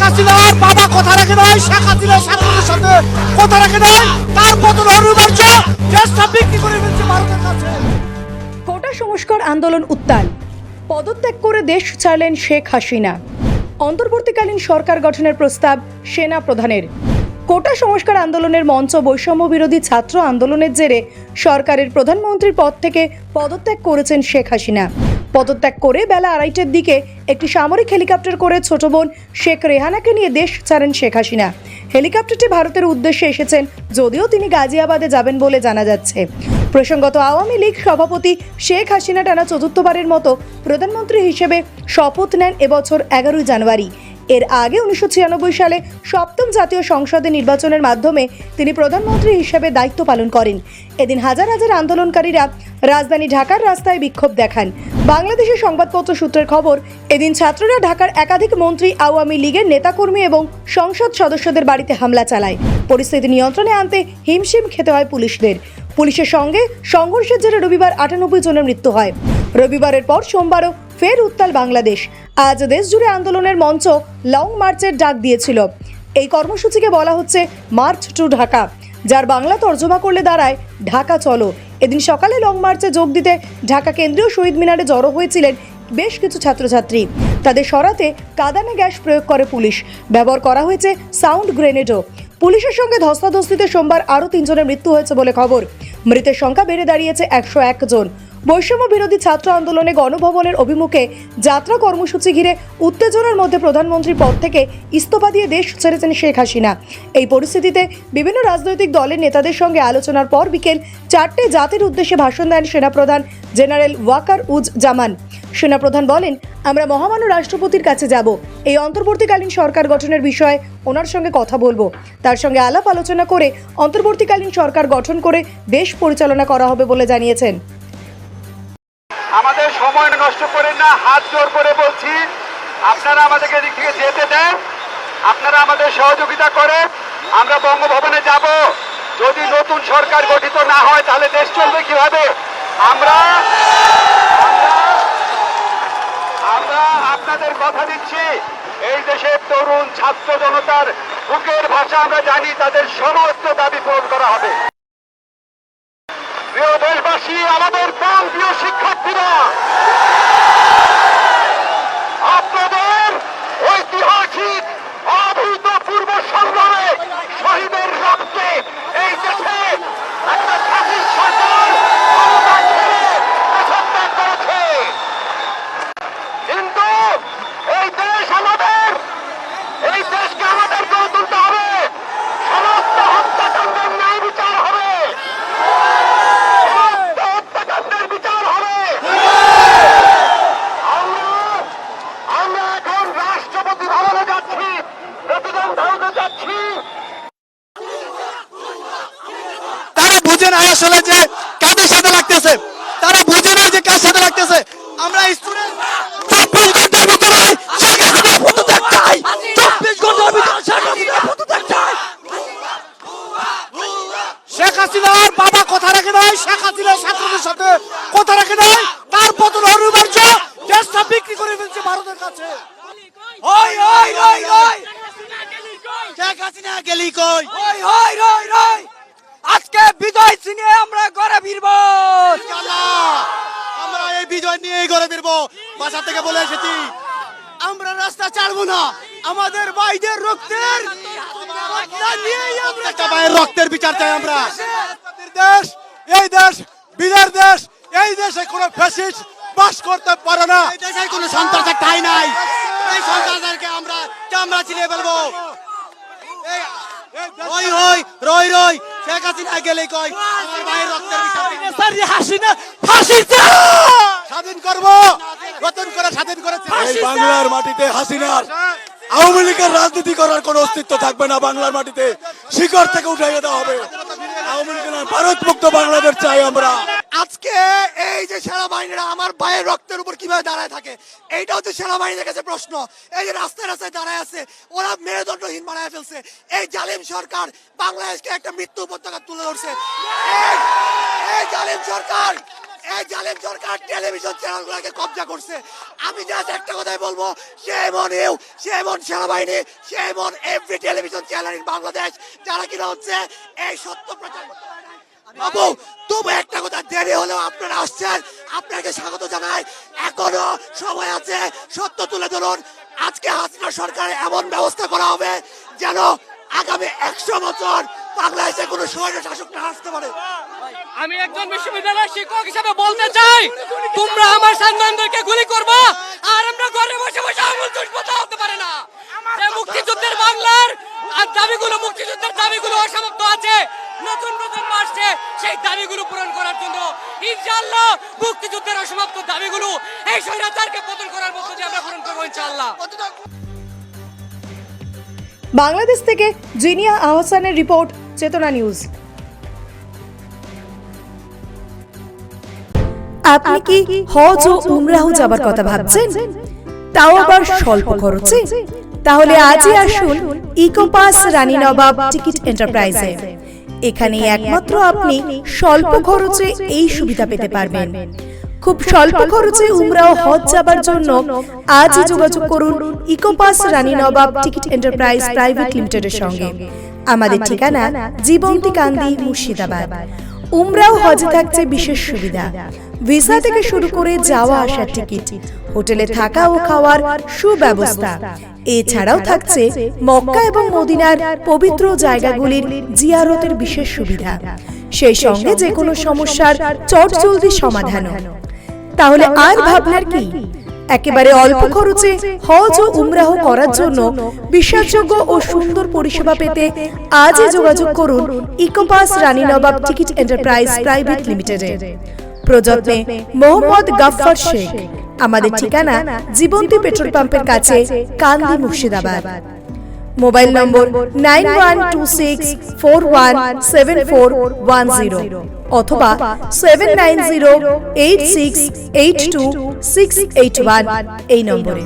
হাসিনার বাবা কথা রাখে নাই, শেখ হাসিনা ছাত্রদের সাথে কথা রাখে নাই, তার পতন অনিবার্য, দেশটা বিক্রি করে ফেলছে ভারতের কাছে। কোটা সংস্কার আন্দোলন উত্তাল, পদত্যাগ করে দেশ ছাড়লেন শেখ হাসিনা। অন্তর্বর্তীকালীন সরকার গঠনের প্রস্তাব সেনা প্রধানের। কোটা সংস্কার আন্দোলনের মঞ্চ বৈষম্য বিরোধী ছাত্র আন্দোলনের জেরে সরকারের প্রধানমন্ত্রীর পদ থেকে পদত্যাগ করেছেন শেখ হাসিনা। পদত্যাগ করে বেলা 2:30টার দিকে একটি সামরিক হেলিকপ্টার করে ছোট বোন শেখ রেহানাকে নিয়ে দেশ ছাড়েন শেখ হাসিনা। হেলিকপ্টারটি ভারতের উদ্দেশ্যে এসেছেন, যদিও তিনি গাজিয়াবাদে যাবেন বলে জানা যাচ্ছে। প্রসঙ্গত, আওয়ামী লীগ সভাপতি শেখ হাসিনা টানা চতুর্থবারের মতো প্রধানমন্ত্রী হিসেবে শপথ নেন এবছর 11ই জানুয়ারি। এর আগে 1996 সালে সপ্তম জাতীয় সংসদে নির্বাচনের মাধ্যমে তিনি প্রধানমন্ত্রী হিসেবে দায়িত্ব পালন করেন। এদিন হাজার হাজার আন্দোলনকারীরা রাজধানী ঢাকার রাস্তায় বিক্ষোভ দেখান। বাংলাদেশের সংবাদপত্র সূত্রের খবর, এদিন ছাত্ররা ঢাকার একাধিক মন্ত্রী, আওয়ামী লীগের নেতাকর্মী এবং সংসদ সদস্যদের বাড়িতে হামলা চালায়। পরিস্থিতি নিয়ন্ত্রণে আনতে হিমশিম খেতে হয় পুলিশদের। পুলিশের সঙ্গে সংঘর্ষের জেরে রবিবার 98 জনের মৃত্যু হয়। রবিবারের পর সোমবারও ফের উত্তাল বাংলাদেশ। আজ দেশ জুড়ে আন্দোলনের মঞ্চ লং মার্চের ডাক দিয়েছিল। এই কর্মসূচিকে বলা হচ্ছে মার্চ টু ঢাকা, যার বাংলা তর্জমা করলে দাঁড়ায় ঢাকা চলো। এদিন সকালে লং মার্চে যোগ দিতে ঢাকা কেন্দ্রীয় শহীদ মিনারে জড়ো হয়েছিলেন বেশ কিছু ছাত্রছাত্রী। তাদের সরাতে কাঁদানে গ্যাস প্রয়োগ করে পুলিশ। ব্যবহার করা হয়েছে সাউন্ড গ্রেনেডও। পুলিশের সঙ্গে ধস্তাধস্তিতে সোমবার আরও 3 জনের মৃত্যু হয়েছে বলে খবর। মৃতের সংখ্যা বেড়ে দাঁড়িয়েছে 101 জন। বৈষম্য বিরোধী ছাত্র আন্দোলনে গণভবনের অভিমুখে যাত্রা কর্মসূচি ঘিরে উত্তেজনার মধ্যে প্রধানমন্ত্রীর পদ থেকে ইস্তফা দিয়ে দেশ ছেড়েছেন শেখ হাসিনা। এই পরিস্থিতিতে বিভিন্ন রাজনৈতিক দলের নেতাদের সঙ্গে আলোচনার পর বিকেল 4টে জাতির উদ্দেশ্যে ভাষণ দেন সেনাপ্রধান জেনারেল ওয়াকার উজ জামান। সেনাপ্রধান বলেন, আমরা মহামান্য রাষ্ট্রপতির কাছে যাব। এই অন্তর্বর্তীকালীন সরকার গঠনের বিষয়ে ওনার সঙ্গে কথা বলবো। তার সঙ্গে আলাপ আলোচনা করে অন্তর্বর্তীকালীন সরকার গঠন করে দেশ পরিচালনা করা হবে বলে জানিয়েছেন। আমাদের সময় নষ্ট করেন না, হাত জোর করে বলছি, আপনারা আমাদেরকে এদিক থেকে যেতে দেন, আপনারা আমাদের সহযোগিতা করেন। আমরা বঙ্গভবনে যাব। যদি নতুন সরকার গঠিত না হয় তাহলে দেশ চলবে কিভাবে? আমরা আপনাদের কথা দিচ্ছি, এই দেশের তরুণ ছাত্র জনতার বুকের ভাষা আমরা জানি, তাদের সমস্ত দাবি পূরণ করা হবে। প্রিয় দেশবাসী, আমাদের প্রাণ প্রিয় শিক্ষার্থীরা, আপনাদের ঐতিহাসিক অভূতপূর্ব সংগ্রামে শহীদের রক্তে এই দেশে একটা স্বাধীন সরকার ক্ষমতা ছেড়ে দেশত্যাগ করেছে। কিন্তু এই দেশ আমাদের, এই দেশকে আমাদের গড়ে তুলতে হবে। সমস্ত হত্যাকাণ্ডের ন্যায় বিচার হবে, আমরা এখন রাষ্ট্রপতি ভবনে যাচ্ছি, প্রতিদান ধারণে যাচ্ছি। তারা বুঝে না আসলে যে কাদের সাথে লাগতেছে, তারা বুঝে না যে কার সাথে লাগতেছে। আমরা স্টুডেন্ট 24 ঘন্টার ভিতরে শেখ হাসিনার পদত্যাগ চাই, 24 ঘন্টার ভিতরে শেখ হাসিনার পদত্যাগ চাই। শেখ হাসিনার বাবা কথা রাখে নাই, শেখ হাসিনা ছাত্রদের সাথে কথা রাখে নাই, তার পতন অনিবার্য, দেশটা বিক্রি করে ফেলছে ভারতের কাছে। ওই ওই ওই ওই শেখ হাসিনা গেলি কই? ওই ওই ওই ওই আজকে বিজয় সিং এ আমরা ঘরে ফিরবো। আমরা এই বিজয় নিয়ে ঘরে ফিরবো। বাসা থেকে বলে এসেছি, আমরা রাস্তা ছাড়বো না। আমাদের ভাইদের রক্তের রক্তের বিচার চাই আমরা। দেশ, এই দেশ বিজয়ের দেশ। এই দেশে কোনো ফ্যাসিস্ট বাস করতে পারে না। এই দেশে কোনো সন্ত্রাসের ঠাঁই নাই। এই সন্ত্রাসীদেরকে আমরা চামড়া ছিঁড়ে ফেলবো। ওই ওই রই রই শেখ হাসিনা গেলে কই আমার ভাইয়ের রক্তের বিচার হাসিনা ফাঁসি স্বাধীন করবো, নতুন করে স্বাধীন করেছে। এই বাংলার মাটিতে হাসিনার আওয়ামী লীগের রাজনীতি করার কোনো অস্তিত্ব থাকবে না। বাংলার মাটিতে শিকড় থেকে উঠাইয়ে দেওয়া হবে। আওয়ামী লীগের ভারত মুক্ত বাংলাদেশ চাই আমরা। আজকে এই যে সেনাবাহিনীরা আমার ভাইয়ের রক্তের উপর কিভাবে দাঁড়ায় থাকে, এইটা হচ্ছে সেনাবাহিনীর কাছে প্রশ্ন। এই যে রাস্তায় রাস্তায় দাঁড়ায় আছে, ওরা মেরুদণ্ডহীন বানায় ফেলছে। এই জালিম সরকার বাংলাদেশকে একটা মৃত্যু উপত্যকা তুলে ধরছে। এই জালিম সরকার এই জালেম সরকার টেলিভিশন চ্যানেলগুলোকে কবজা করছে। আমি জাস্ট একটা কথাই বলবো, shame on you, shame on সেনাবাহিনী, shame on every television channel in Bangladesh যারা কিনা হচ্ছে এই সত্য প্রচার করতে পারে না। বাবু, তবু একটা কথা, দেরি হলেও আপনারা আসছেন, আপনাকে স্বাগত জানাই। এখনো সময় আছে, সত্য তুলে ধরুন। আজকে হাসিনা সরকারে এমন ব্যবস্থা করা হবে যেন আগামী 100 বছর বাংলাদেশে কোনো স্বৈর শাসক না আসতে পারে। আমি একজন বিশ্ববিদ্যালয়ের শিক্ষক হিসেবে বলতে চাই, তোমরা আমার সন্তানদেরকে গুলি করবা আর আমরা ঘরে বসে বসে আঙুল চুষবো হতে পারে না। এই মুক্তিযুদ্ধের বাংলার আর দাবিগুলো, মুক্তিযুদ্ধের দাবিগুলো অসমাপ্ত আছে, নতুন প্রজন্ম আসছে সেই দাবিগুলো পূরণ করার জন্য। ইনশাআল্লাহ মুক্তিযুদ্ধের অসমাপ্ত দাবিগুলো এই স্বৈরাচারকে পতন করার মধ্য দিয়ে আমরা পূরণ করবো ইনশাআল্লাহ। বাংলাদেশ থেকে জিনিয়া আহসানের রিপোর্ট, চেতনা নিউজ। আপনি কি হজ ও উমরাহ যাবার কথা ভাবছেন, তাও আবার স্বল্প খরচে? তাহলে আজই আসুন ইকোপাস রানী নবাব টিকিট এন্টারপ্রাইজে। এখানে একমাত্র আপনি স্বল্প খরচে এই সুবিধা পেতে পারবেন। খুব স্বল্প খরচে উমরাহ হজ যাবার জন্য আজই যোগাযোগ করুন ইকোপাস রানী নবাব টিকিট এন্টারপ্রাইজ প্রাইভেট লিমিটেডের সঙ্গে। আমাদের ঠিকানা জীবন্তী কান্দি, মুর্শিদাবাদ। উমরাহ হজে থাকছে বিশেষ সুবিধা, ভিসা থেকে শুরু করে যাওয়া আসার টিকিট, হোটেলে থাকা ও খাওয়ার সুব্যবস্থা। এছাড়াও থাকছে মক্কা এবং মদিনার পবিত্র জায়গাগুলির জিয়ারতের বিশেষ সুবিধা, সেই সঙ্গে যে কোনো সমস্যার চটজলদি সমাধানও। তাহলে আর ভাবনার কি? একেবারে অল্প খরচে হজ ও উমরাহ করার জন্য বিশ্বাসযোগ্য ও সুন্দর পরিষেবা পেতে আজই যোগাযোগ করুন ইকোপাস রানী নবাব টিকিট এন্টারপ্রাইজ প্রাইভেট লিমিটেডে। প্রযত্নে মোহাম্মদ গাফফার শেখ। আমাদের ঠিকানা জীবন্তী পেট্রোল পাম্পের কাছে, কান্দি, মুর্শিদাবাদ। মোবাইল নম্বর 9126417410 অথবা 7908682681 এই নম্বরে।